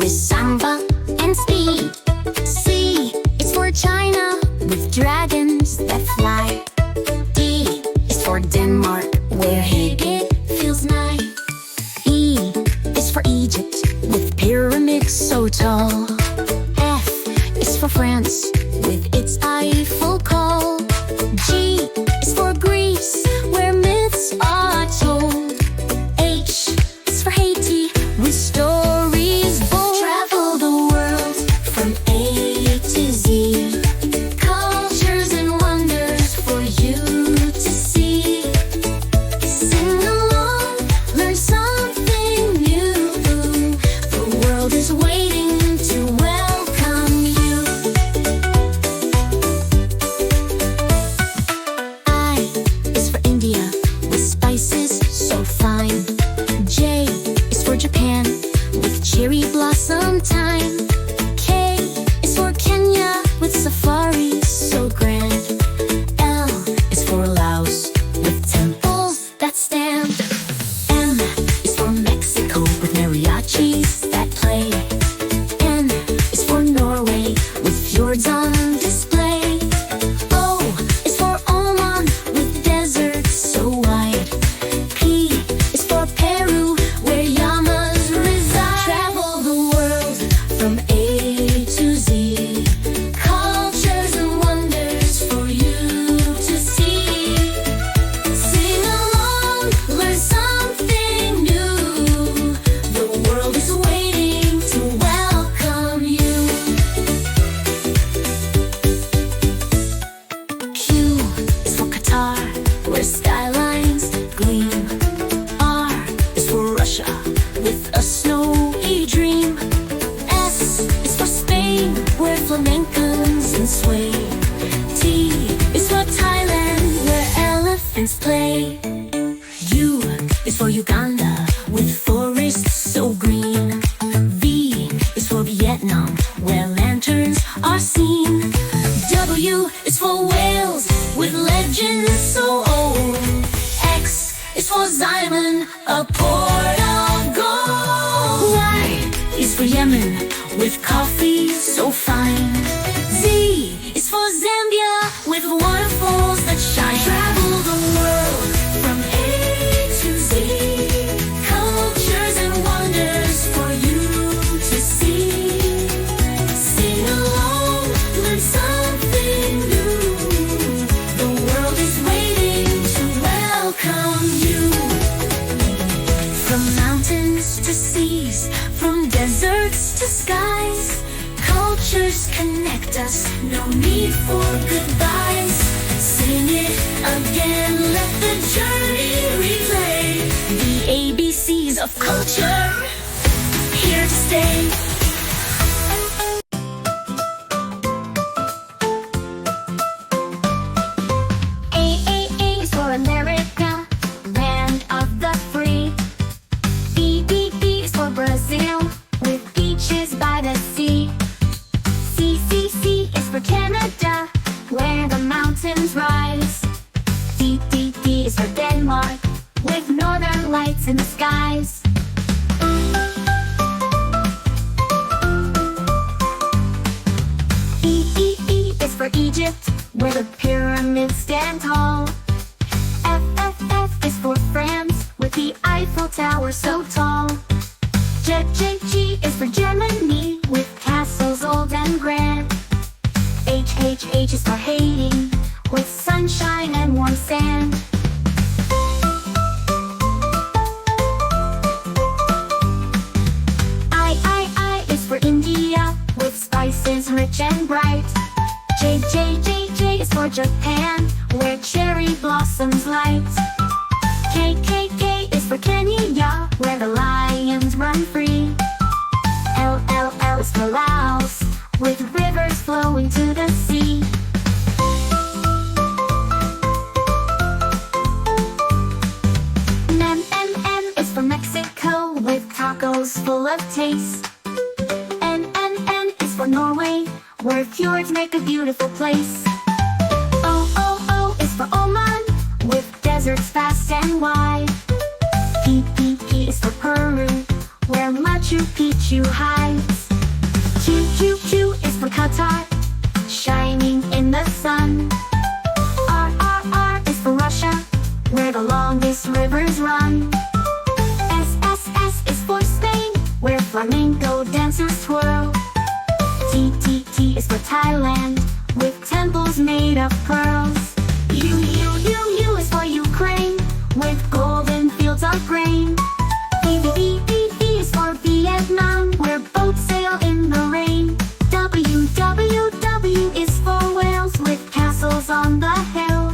is samba and speed. C is for China, with dragons that fly. D is for Denmark, where Hygge feels nice. E is for Egypt, with pyramids so tall. F is for France, with its Eiffel call. G is for Greece, where myths are told. H is for Haiti, with stories bold. Travel the world from A to Z, cultures and wonders for you to see. Sing along, learn something new. The world is waiting to welcome you. I is for India, with spices so fine. J is for Japan, with cherry blossom time. K is for Kenya, with safaris so grand. L is for Laos, with temples that stand. M is for Mexico, with mariachis that play. N is for Norway, with fjords on display. O is for Oman, with deserts so wide. P is for Peru, where llamas reside. Travel the world from A to Z, cultures and wonders for you to see. Sing along, learn something new. The world is waiting to welcome you. Q is for Qatar, where skylines gleam. R is for Russia, with a snowy dream. S is for Spain, where flamencos and sway. T is for Thailand, where elephants play. U is for Uganda, with forests so green. V is for Vietnam, where lanterns are seen. W is for Wales, with legends so old. X is for Zion, a port of gold. Y is for Yemen, with coffee so fine. Z is for Zambia, with waterfalls that shine. Travel the world from A to Z, cultures and wonders for you to see. Sing along, learn something new. The world is waiting to welcome you. From mountains to seas, from deserts to skies, cultures connect us, no need for goodbyes. Sing it again, let the journey replay. The ABCs of culture, here to stay. A is for America, land of the free. B is for Brazil, with beaches by the sea. C is for Canada, where the mountains rise. D is for Denmark, with northern lights in the skies. E is for Egypt, where the pyramids stand tall. F is for France, with the Eiffel Tower so tall. G is for Germany, with castles old and grand. H is for Haiti, with sunshine and warm sand. I is for India, with spices rich and bright. J is for Japan, where cherry blossoms light. K is for Kenya, where the lions run free. L is for Laos, with rivers flowing to the sea. M is for Mexico, with tacos full of taste. N is for Norway, where fjords make a beautiful place. O is for Oman, with deserts fast and wide. P is for Peru, where Machu Picchu hides. Q is for Qatar, shining in the sun. R is for Russia, where the longest rivers run. S is for Spain, where flamenco dancers twirl. T is for Thailand, with temples made of pearls. U is for Ukraine, with golden fields of grain. V is for Vietnam, where boats sail in the rain. W is for Wales, with castles on the hill.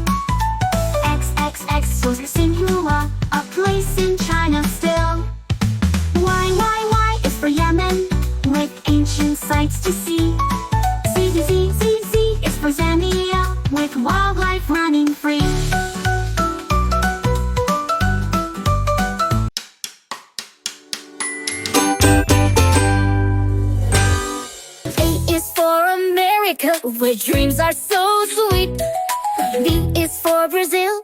X was for Sinhua, a place in China still. Y is for Yemen, with ancient sights to see. Z is for Zambia, with wildlife running free. A is for America, where dreams are so sweet. B is for Brazil,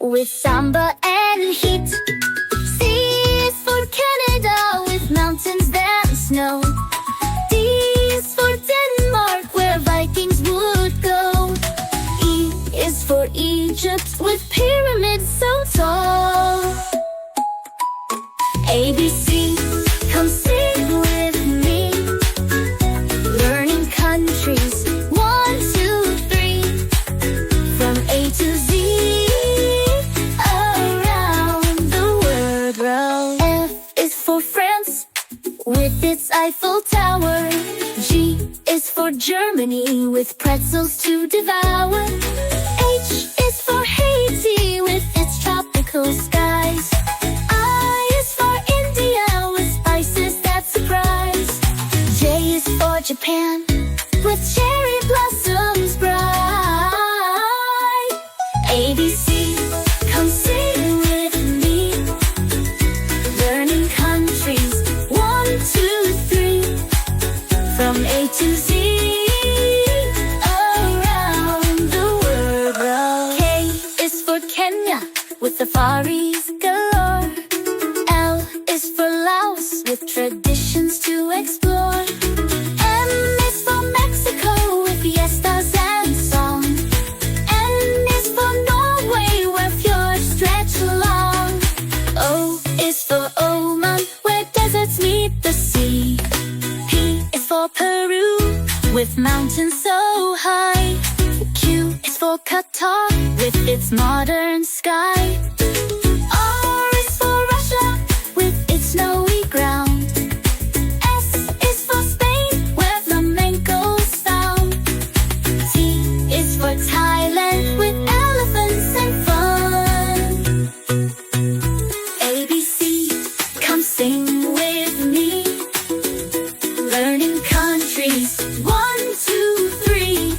with samba and heat. C is for Canada, with mountains and snow. D is for Denmark, where Vikings would go. E is for Egypt, with pyramids so tall. ABC, come sing with me. Learning countries, 1, 2, 3. From A to Z, around the world round. F is for France, with its Eiffel Tower. G is for Germany, with pretzels to devour. H is for Haiti, with its tropical skies. I is for India, with spices that surprise. J is for Japan, with cherry blossoms bright. ABC, come sing with me. Learning countries, 1, 2, 3. From A to Z, around the world round. K is for Kenya, with safaris galore. L is for Laos, with traditions to explore. M is for Mexico, with fiestas and song. N is for Norway, where fjords stretch along. O is for Oman, where deserts meet the sea. P is for Peru, with mountains so high. Q is for Qatar, with its modern sky. R is for Russia, with its snowy ground. S is for Spain, where flamenco's found. T is for Thailand, with elephants and fun. ABC, come sing with me. Learning countries, 1, 2, 3.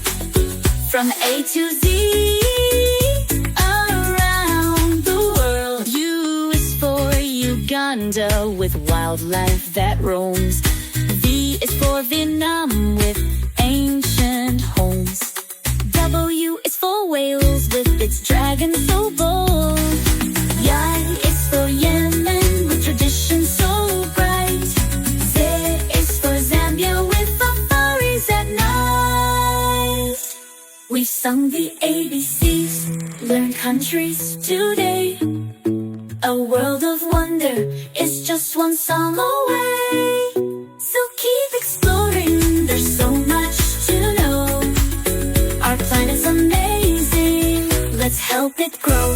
From A to Z, around the world. U is for Uganda, with wildlife that roams. V is for Vietnam, with ancient homes. W is for Wales, with its dragon so bold. Y is for Yemen, with tradition so bright. Z is for Zambia, with safaris at night. We've sung the ABCs, learned countries today. A world of wonder is just one song away. So keep exploring, there's so much to know. Our planet's amazing, let's help it grow.